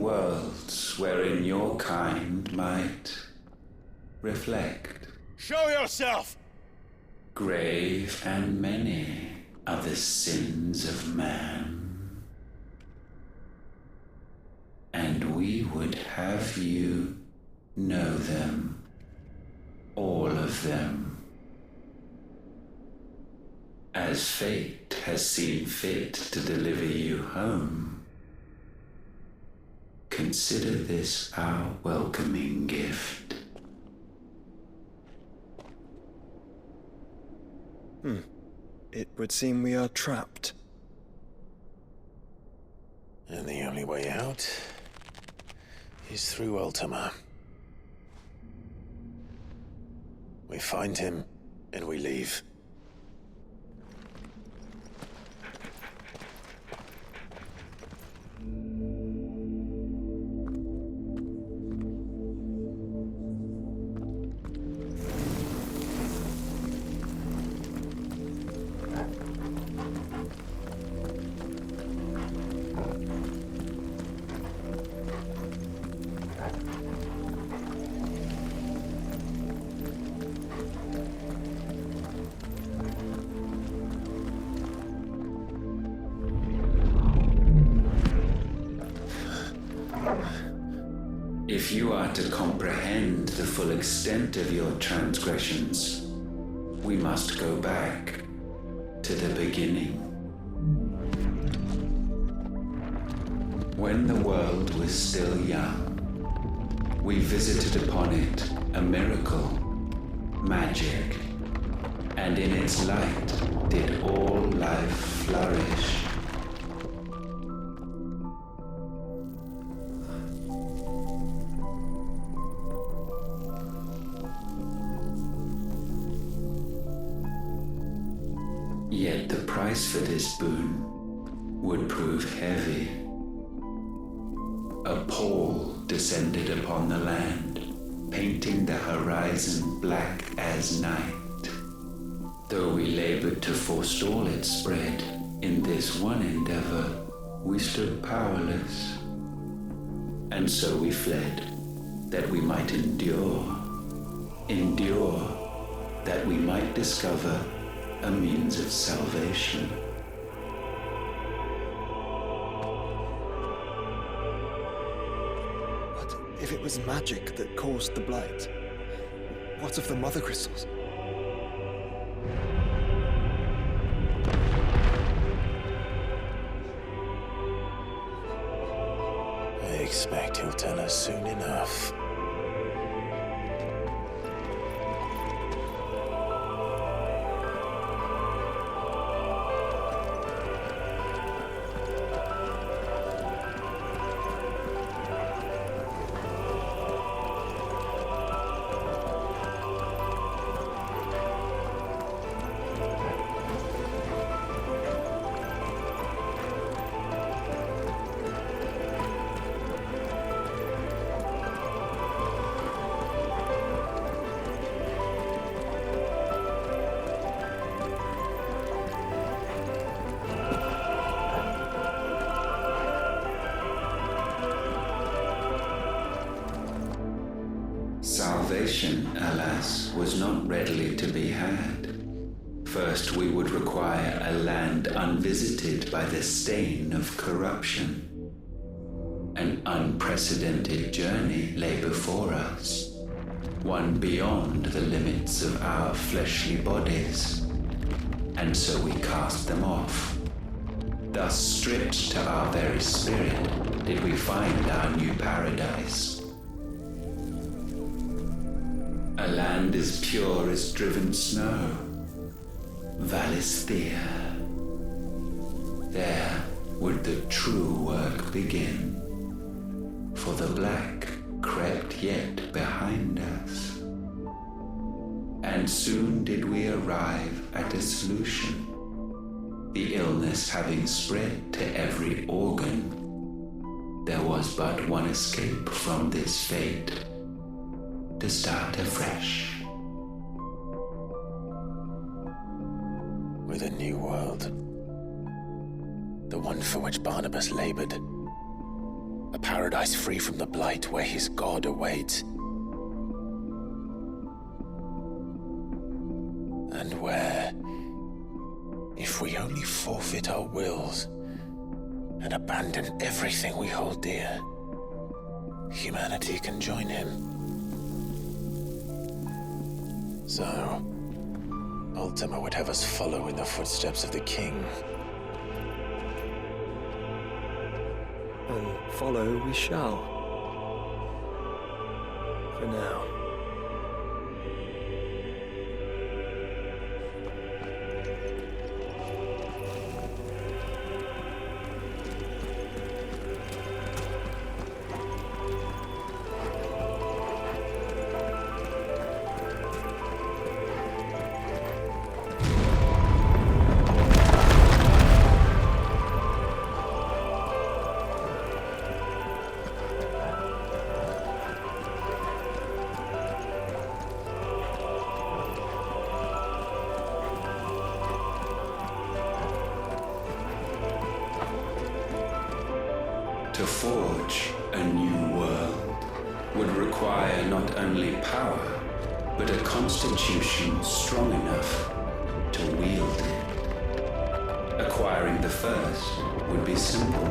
worlds wherein your kind might reflect. Show yourself! Grave and many are the sins of man, and we would have you know them, all of them, as fate has seen fit to deliver you home. Consider this our welcoming gift. It would seem we are trapped. And the only way out is through Ultima. We find him, and we leave. If you are to comprehend the full extent of your transgressions, we must go back to the beginning. When the world was still young, we visited upon it a miracle, magic, and in its light did all life flourish. Yet the price for this boon would prove heavy. A pall descended upon the land, painting the horizon black as night. Though we labored to forestall its spread, in this one endeavor we stood powerless. And so we fled, that we might endure that we might discover a means of salvation. But if it was magic that caused the blight, what of the mother crystals? I expect he'll tell us soon enough. Salvation, alas, was not readily to be had. First, we would require a land unvisited by the stain of corruption. An unprecedented journey lay before us, one beyond the limits of our fleshly bodies. And so we cast them off. Thus, stripped to our very spirit, did we find our new paradise. A land as pure as driven snow, Valisthea. There would the true work begin, for the black crept yet behind us. And soon did we arrive at a solution, the illness having spread to every organ. There was but one escape from this fate, to start afresh. With a new world. The one for which Barnabas labored. A paradise free from the blight where his god awaits. And where, if we only forfeit our wills and abandon everything we hold dear, humanity can join him. So, Ultima would have us follow in the footsteps of the king. And follow we shall. For now. To forge a new world would require not only power, but a constitution strong enough to wield it. Acquiring the first would be simple.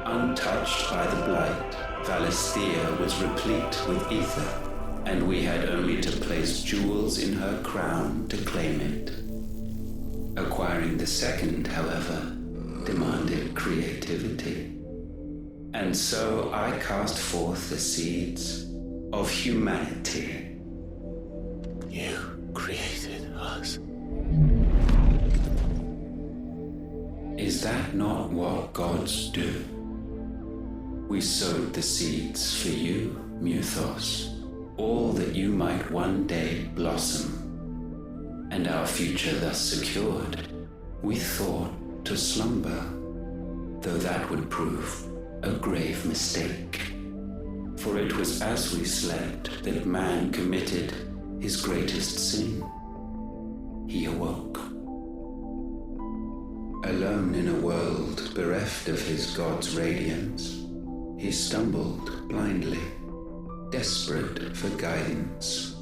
Untouched by the blight, Valisthea was replete with ether, and we had only to place jewels in her crown to claim it. Acquiring the second, however, demanded creativity. And so I cast forth the seeds of humanity. You created us. Is that not what gods do? We sowed the seeds for you, Muthos, all that you might one day blossom. And our future thus secured, we thought to slumber, though that would prove a grave mistake. For it was as we slept that man committed his greatest sin. He awoke. Alone in a world bereft of his god's radiance, he stumbled blindly, desperate for guidance.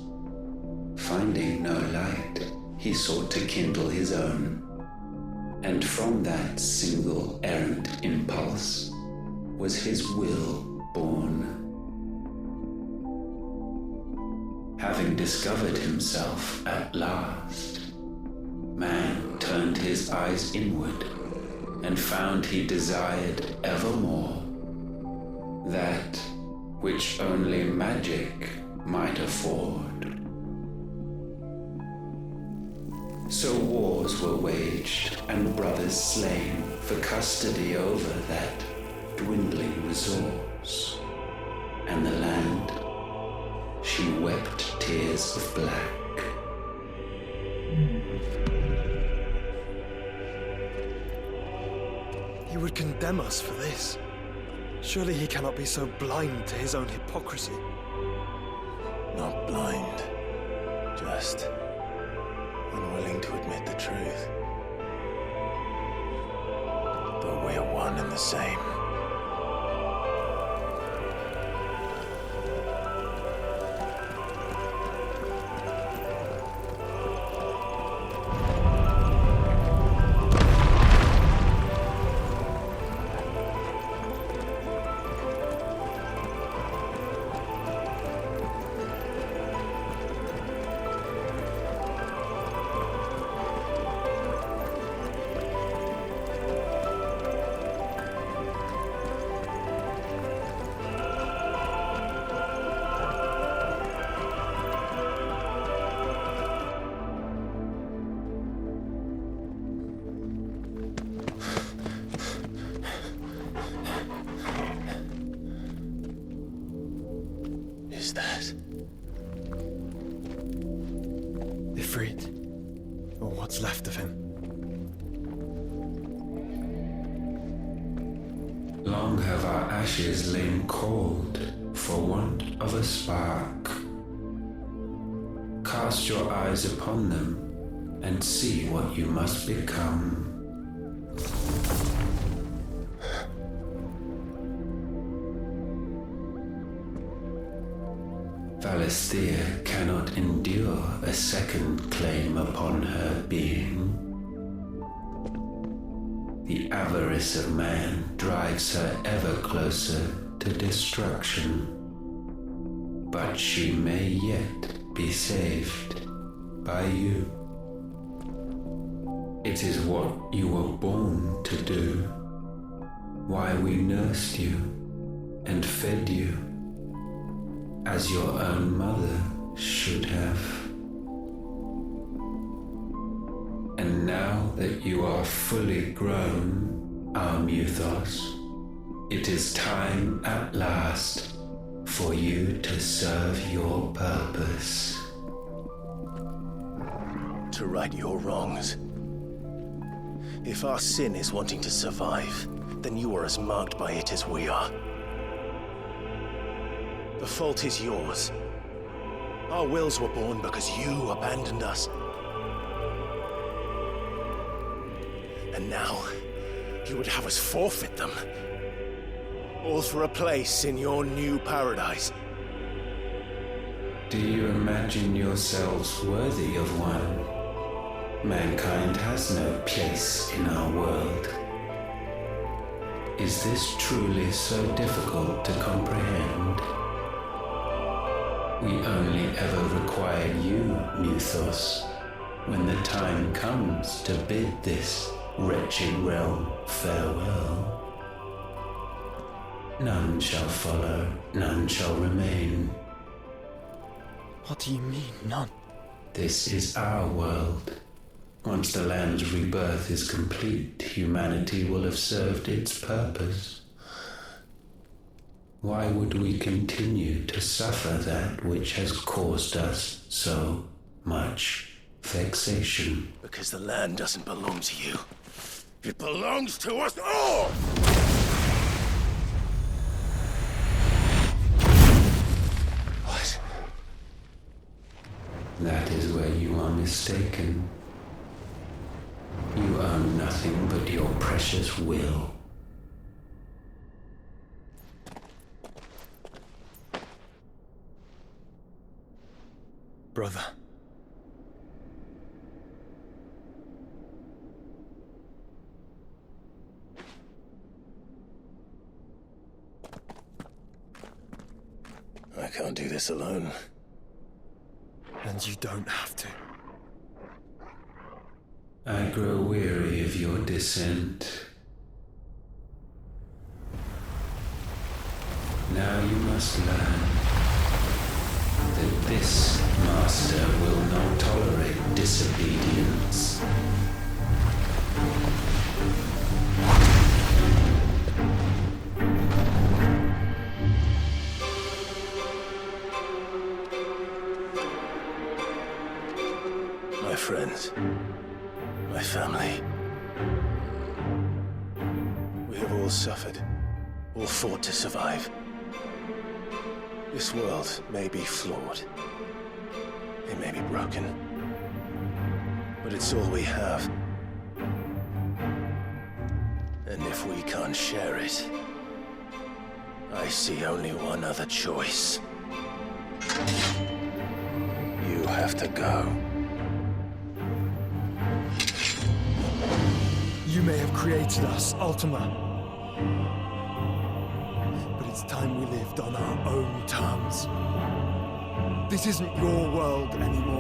Finding no light, he sought to kindle his own. And from that single errant impulse was his will born. Having discovered himself at last, man turned his eyes inward and found he desired evermore that which only magic might afford. So wars were waged and brothers slain for custody over that dwindling resource. And the land, she wept tears of black. He would condemn us for this. Surely he cannot be so blind to his own hypocrisy. Not blind, just unwilling to admit the truth. But we're one and the same. Is that Ifrit, or what's left of him? Long have our ashes lain cold for want of a spark. Cast your eyes upon them and see what you must become. Valisthea cannot endure a second claim upon her being. The avarice of man drives her ever closer to destruction. But she may yet be saved by you. It is what you were born to do, why we nursed you and fed you, as your own mother should have. And now that you are fully grown, our Muthos, it is time at last for you to serve your purpose. To right your wrongs. If our sin is wanting to survive, then you are as marked by it as we are. The fault is yours. Our wills were born because you abandoned us. And now, you would have us forfeit them. All for a place in your new paradise. Do you imagine yourselves worthy of one? Mankind has no place in our world. Is this truly so difficult to comprehend? We only ever require you, Muthos, when the time comes to bid this wretched realm farewell. None shall follow, none shall remain. What do you mean, none? This is our world. Once the land's rebirth is complete, humanity will have served its purpose. Why would we continue to suffer that which has caused us so much vexation? Because the land doesn't belong to you. It belongs to us all! What? That is where you are mistaken. You own nothing but your precious will. Brother. I can't do this alone. And you don't have to. I grow weary of your dissent. Now you must learn that this master will not tolerate disobedience. My friends, my family. We have all suffered, all fought to survive. This world may be flawed. It may be broken. But it's all we have. And if we can't share it, I see only one other choice. You have to go. You may have created us, Ultima. But it's time we lived on our own terms. This isn't your world anymore.